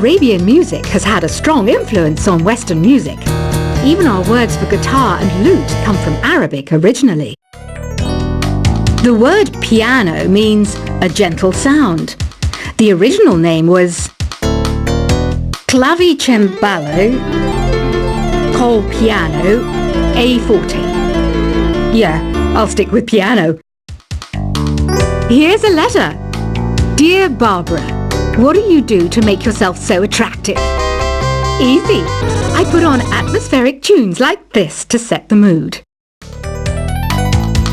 Arabian music has had a strong influence on Western music. Even our words for guitar and lute come from Arabic originally. The word piano means a gentle sound. The original name was clavicembalo col piano a forte. Yeah, I'll stick with piano. Here's a letter. Dear Barbara, what do you do to make yourself so attractive? Easy. I put on atmospheric tunes like this to set the mood.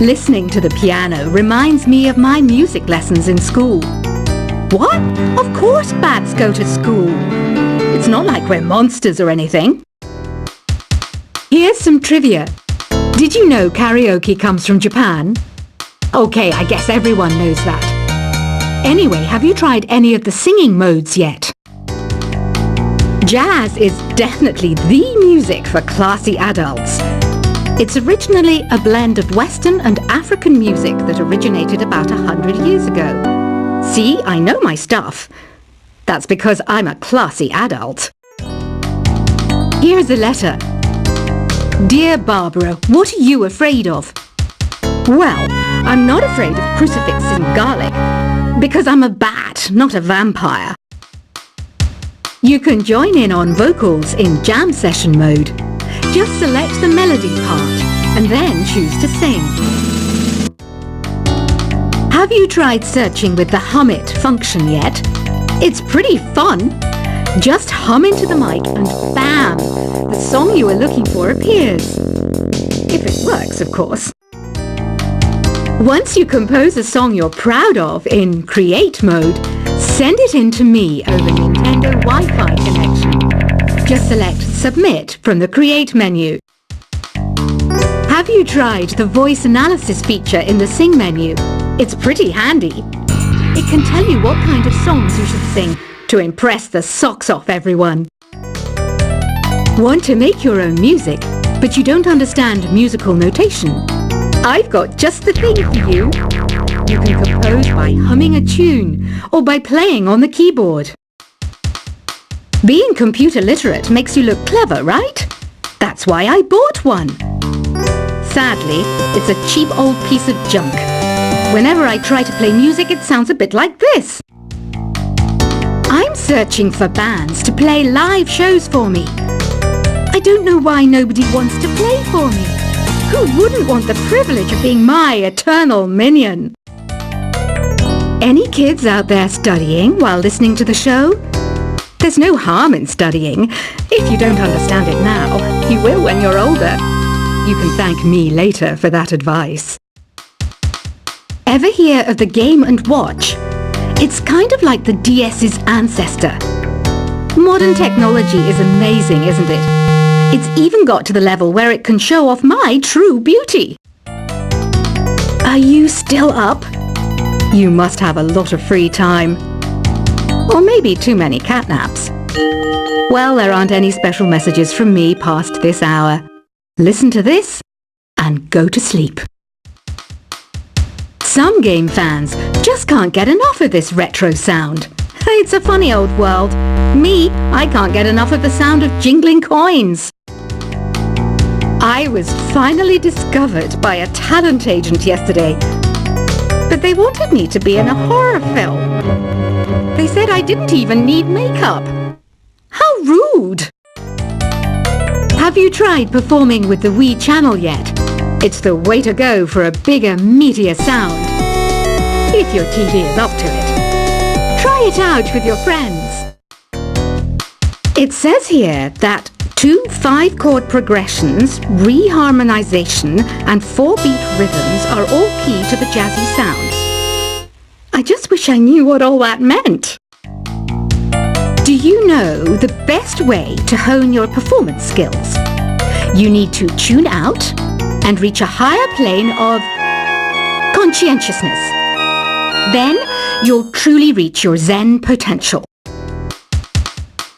Listening to the piano reminds me of my music lessons in school. What? Of course bats go to school. It's not like we're monsters or anything. Here's some trivia. Did you know karaoke comes from Japan? Okay, I guess everyone knows that. Anyway, have you tried any of the singing modes yet? Jazz is definitely the music for classy adults. It's originally a blend of Western and African music that originated about 100 years ago. See, I know my stuff. That's because I'm a classy adult. Here's a letter. Dear Barbara, what are you afraid of? Well, I'm not afraid of crucifix and garlic, because I'm a bat, not a vampire. You can join in on vocals in jam session mode. Just select the melody part and then choose to sing. Have you tried searching with the Hum It function yet? It's pretty fun. Just hum into the mic and bam! The song you are looking for appears. If it works, of course. Once you compose a song you're proud of in Create mode, send it in to me over Nintendo Wi-Fi connection. Just select Submit from the Create menu. Have you tried the voice analysis feature in the Sing menu? It's pretty handy. It can tell you what kind of songs you should sing to impress the socks off everyone. Want to make your own music, but you don't understand musical notation? I've got just the thing for you. You can compose by humming a tune or by playing on the keyboard. Being computer literate makes you look clever, right? That's why I bought one. Sadly, it's a cheap old piece of junk. Whenever I try to play music, it sounds a bit like this. I'm searching for bands to play live shows for me. I don't know why nobody wants to play for me. Who wouldn't want the privilege of being my eternal minion? Any kids out there studying while listening to the show? There's no harm in studying. If you don't understand it now, you will when you're older. You can thank me later for that advice. Ever hear of the Game & Watch? It's kind of like the DS's ancestor. Modern technology is amazing, isn't it? It's even got to the level where it can show off my true beauty. Are you still up? You must have a lot of free time. Or maybe too many catnaps. Well, there aren't any special messages from me past this hour. Listen to this and go to sleep. Some game fans just can't get enough of this retro sound. It's a funny old world. Me, I can't get enough of the sound of jingling coins. I was finally discovered by a talent agent yesterday, but they wanted me to be in a horror film. They said I didn't even need makeup. How rude! Have you tried performing with the Wii channel yet? It's the way to go for a bigger, meatier sound. If your TV is up to it. Try it out with your friends. It says here that 2 5-chord progressions, reharmonization and 4-beat rhythms are all key to the jazzy sound. I just wish I knew what all that meant. Do you know the best way to hone your performance skills? You need to tune out and reach a higher plane of conscientiousness. Then you'll truly reach your Zen potential.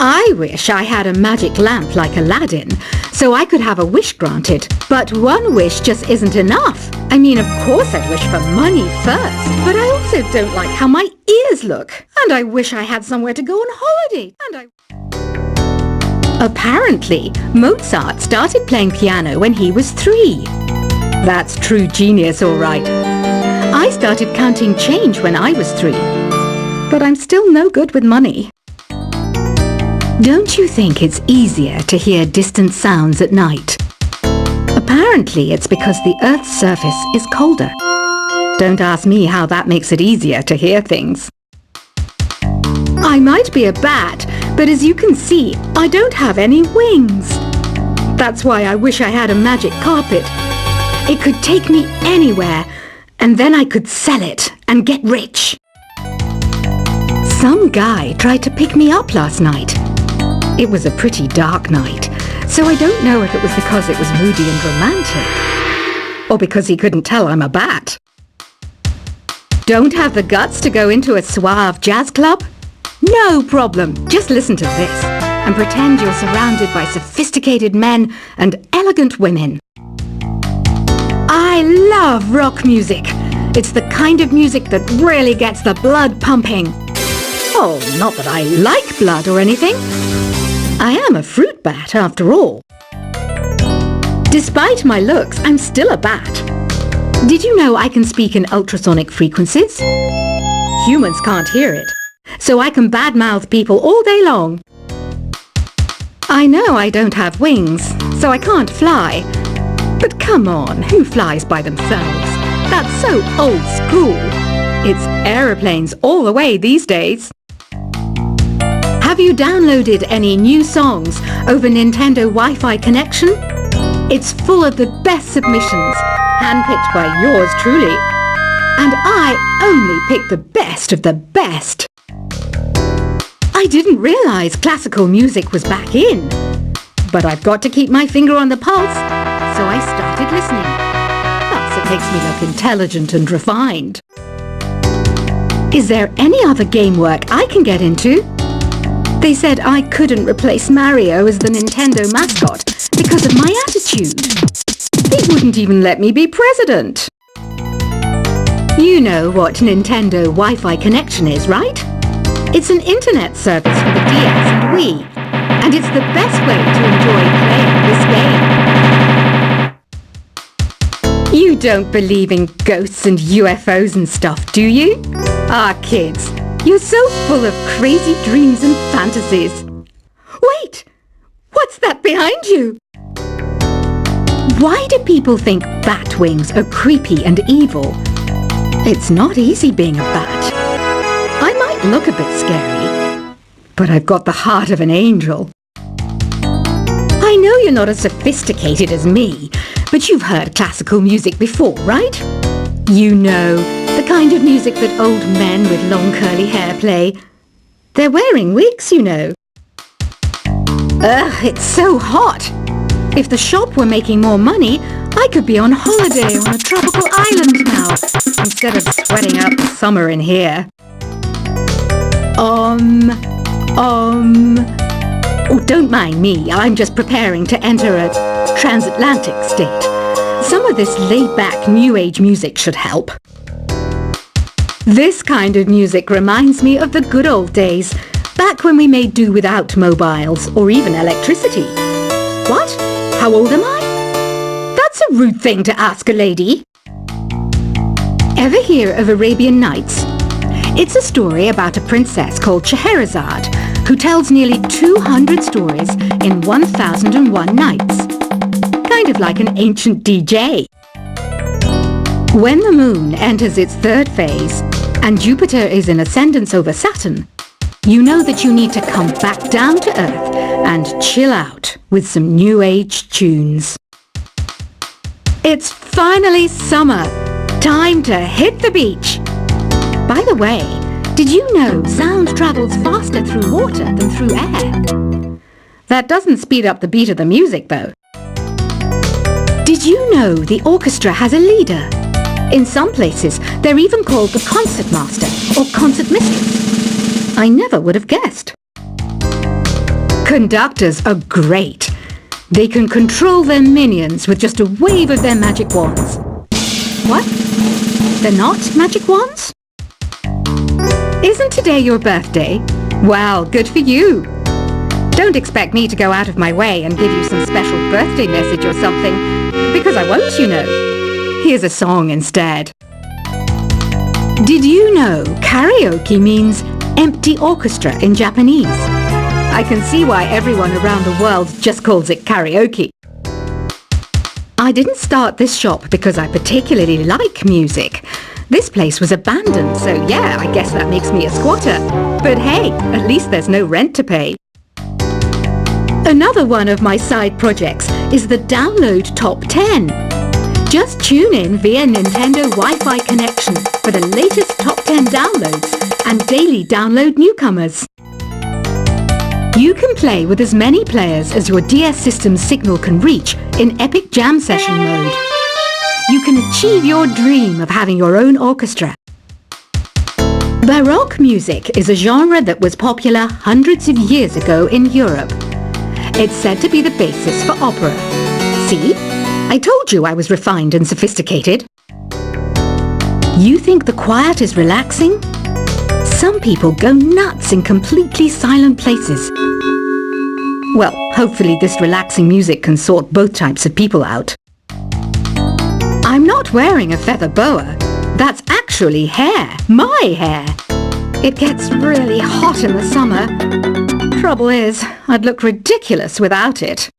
I wish I had a magic lamp like Aladdin, so I could have a wish granted, but one wish just isn't enough. I mean, of course I'd wish for money first, but I also don't like how my ears look. And I wish I had somewhere to go on holiday. Apparently, Mozart started playing piano when he was 3. That's true genius, all right. I started counting change when I was 3. But I'm still no good with money. Don't you think it's easier to hear distant sounds at night? Apparently, it's because the Earth's surface is colder. Don't ask me how that makes it easier to hear things. I might be a bat, but as you can see, I don't have any wings. That's why I wish I had a magic carpet. It could take me anywhere, and then I could sell it and get rich. Some guy tried to pick me up last night. It was a pretty dark night, so I don't know if it was because it was moody and romantic, or because he couldn't tell I'm a bat. Don't have the guts to go into a suave jazz club? No problem, just listen to this and pretend you're surrounded by sophisticated men and elegant women. I love rock music. It's the kind of music that really gets the blood pumping. Oh, not that I like blood or anything. I am a fruit bat after all. Despite my looks, I'm still a bat. Did you know I can speak in ultrasonic frequencies? Humans can't hear it, so I can badmouth people all day long. I know I don't have wings, so I can't fly. But come on, who flies by themselves? That's so old school. It's aeroplanes all the way these days. Have you downloaded any new songs over Nintendo Wi-Fi connection? It's full of the best submissions, handpicked by yours truly. And I only pick the best of the best. I didn't realize classical music was back in. But I've got to keep my finger on the pulse, so I started listening. Plus, it makes me look intelligent and refined. Is there any other game work I can get into? They said I couldn't replace Mario as the Nintendo mascot because of my attitude. They wouldn't even let me be president. You know what Nintendo Wi-Fi connection is, right? It's an internet service for the DS and Wii, and it's the best way to enjoy playing this game. You don't believe in ghosts and UFOs and stuff, do you? Ah, kids. You're so full of crazy dreams and fantasies. Wait! What's that behind you? Why do people think bat wings are creepy and evil? It's not easy being a bat. I might look a bit scary, but I've got the heart of an angel. I know you're not as sophisticated as me, but you've heard classical music before, right? You know, the kind of music that old men with long curly hair play. They're wearing wigs, you know. Ugh, it's so hot. If the shop were making more money, I could be on holiday on a tropical island now, instead of sweating out the summer in here. Oh, don't mind me. I'm just preparing to enter a transatlantic state. Some of this laid-back New Age music should help. This kind of music reminds me of the good old days, back when we made do without mobiles or even electricity. What? How old am I? That's a rude thing to ask a lady. Ever hear of Arabian Nights? It's a story about a princess called Scheherazade, who tells nearly 200 stories in 1001 nights. Kind of like an ancient DJ. When the moon enters its third phase and Jupiter is in ascendance over Saturn, you know that you need to come back down to Earth and chill out with some New Age tunes. It's finally summer. Time to hit the beach. By the way, did you know sound travels faster through water than through air? That doesn't speed up the beat of the music, though. Did you know the orchestra has a leader? In some places, they're even called the concertmaster or concert mistress. I never would have guessed. Conductors are great. They can control their minions with just a wave of their magic wands. What? They're not magic wands? Isn't today your birthday? Well, good for you. Don't expect me to go out of my way and give you some special birthday message or something, because I won't, you know. Here's a song instead. Did you know karaoke means empty orchestra in Japanese? I can see why everyone around the world just calls it karaoke. I didn't start this shop because I particularly like music. This place was abandoned, so yeah, I guess that makes me a squatter. But hey, at least there's no rent to pay. Another one of my side projects is the Download Top 10. Just tune in via Nintendo Wi-Fi connection for the latest top 10 downloads and daily download newcomers. You can play with as many players as your DS system's signal can reach in Epic Jam Session mode. You can achieve your dream of having your own orchestra. Baroque music is a genre that was popular hundreds of years ago in Europe. It's said to be the basis for opera. See? I told you I was refined and sophisticated. You think the quiet is relaxing? Some people go nuts in completely silent places. Well, hopefully this relaxing music can sort both types of people out. I'm not wearing a feather boa. That's actually hair. My hair. It gets really hot in the summer. Trouble is, I'd look ridiculous without it.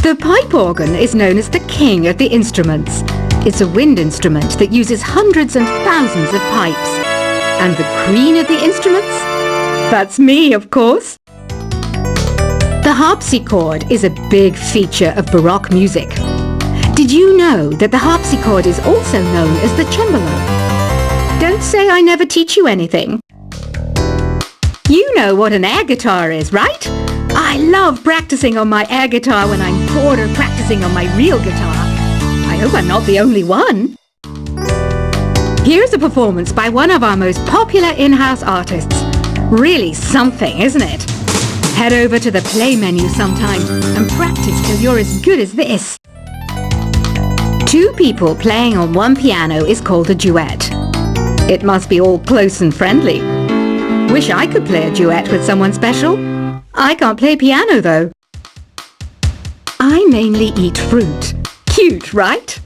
The pipe organ is known as the king of the instruments. It's a wind instrument that uses hundreds and thousands of pipes. And the queen of the instruments? That's me, of course. The harpsichord is a big feature of Baroque music. Did you know that the harpsichord is also known as the cembalo? Don't say I never teach you anything. You know what an air guitar is, right? I love practicing on my air guitar when I'm bored of practicing on my real guitar. I hope I'm not the only one. Here's a performance by one of our most popular in-house artists. Really something, isn't it? Head over to the play menu sometime and practice till you're as good as this. Two people playing on one piano is called a duet. It must be all close and friendly. Wish I could play a duet with someone special. I can't play piano though. I mainly eat fruit. Cute, right?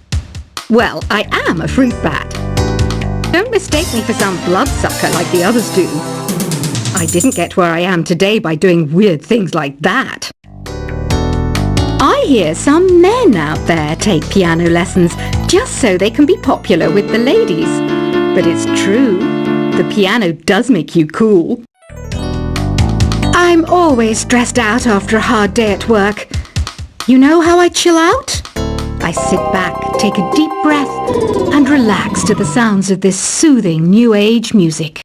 Well, I am a fruit bat. Don't mistake me for some bloodsucker like the others do. I didn't get where I am today by doing weird things like that. I hear some men out there take piano lessons just so they can be popular with the ladies. But it's true, the piano does make you cool. I'm always stressed out after a hard day at work. You know how I chill out? I sit back, take a deep breath, and relax to the sounds of this soothing new age music.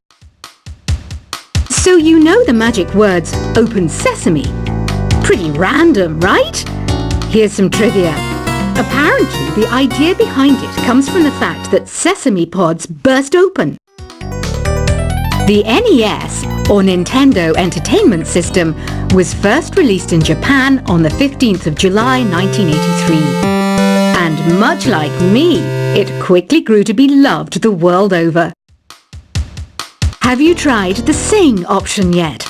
So you know the magic words "open sesame"? Pretty random, right? Here's some trivia. Apparently, the idea behind it comes from the fact that sesame pods burst open. The NES, or Nintendo Entertainment System, was first released in Japan on the 15th of July 1983. And much like me, it quickly grew to be loved the world over. Have you tried the Sing option yet?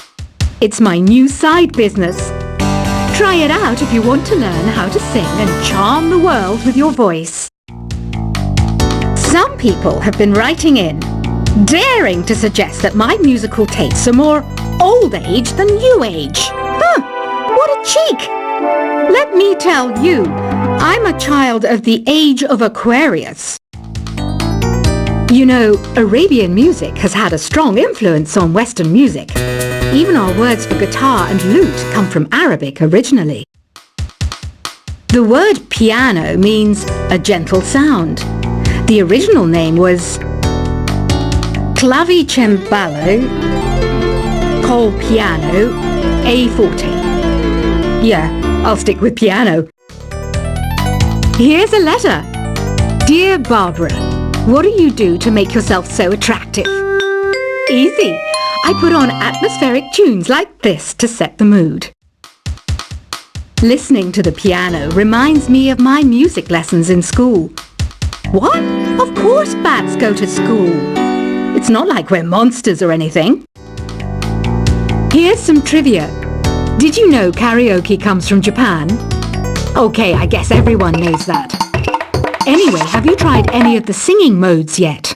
It's my new side business. Try it out if you want to learn how to sing and charm the world with your voice. Some people have been writing in, daring to suggest that my musical tastes are more old age than new age. What a cheek! Let me tell you, I'm a child of the age of Aquarius. You know, Arabian music has had a strong influence on Western music. Even our words for guitar and lute come from Arabic originally. The word piano means a gentle sound. The original name was clavicembalo col piano a forte. Yeah, I'll stick with piano. Here's a letter. Dear Barbara, what do you do to make yourself so attractive? Easy. I put on atmospheric tunes like this to set the mood. Listening to the piano reminds me of my music lessons in school. What? Of course bats go to school. It's not like we're monsters or anything. Here's some trivia. Did you know karaoke comes from Japan? Okay, I guess everyone knows that. Anyway, have you tried any of the singing modes yet?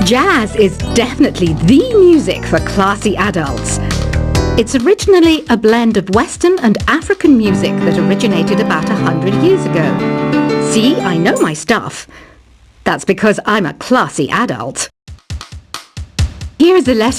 Jazz is definitely the music for classy adults. It's originally a blend of Western and African music that originated about 100 years ago. See, I know my stuff. That's because I'm a classy adult. Here's a letter